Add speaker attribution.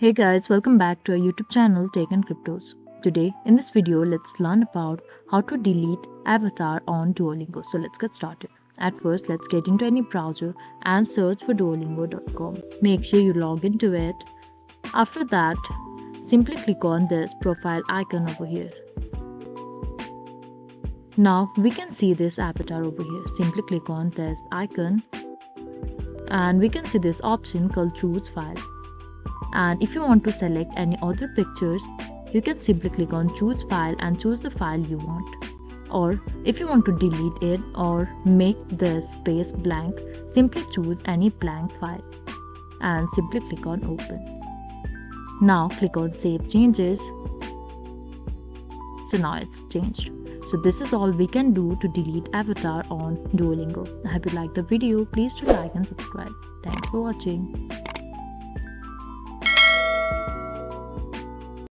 Speaker 1: Hey guys, welcome back to our YouTube channel Tech and Cryptos. Today in this video, let's learn about how to delete avatar on Duolingo. So let's get started. At first, let's get into any browser and search for duolingo.com. Make sure you log into it. After that, simply click on this profile icon over here. Now we can see this avatar over here. Simply click on this icon and we can see this option called choose file. And if you want to select any other pictures, you can simply click on choose file and choose the file you want. Or if you want to delete it or make the space blank, simply choose any blank file and simply click on open. Now click on save changes. So now it's changed. So this is all we can do to delete avatar on Duolingo. I hope you liked the video. Please do like and subscribe. Thanks for watching.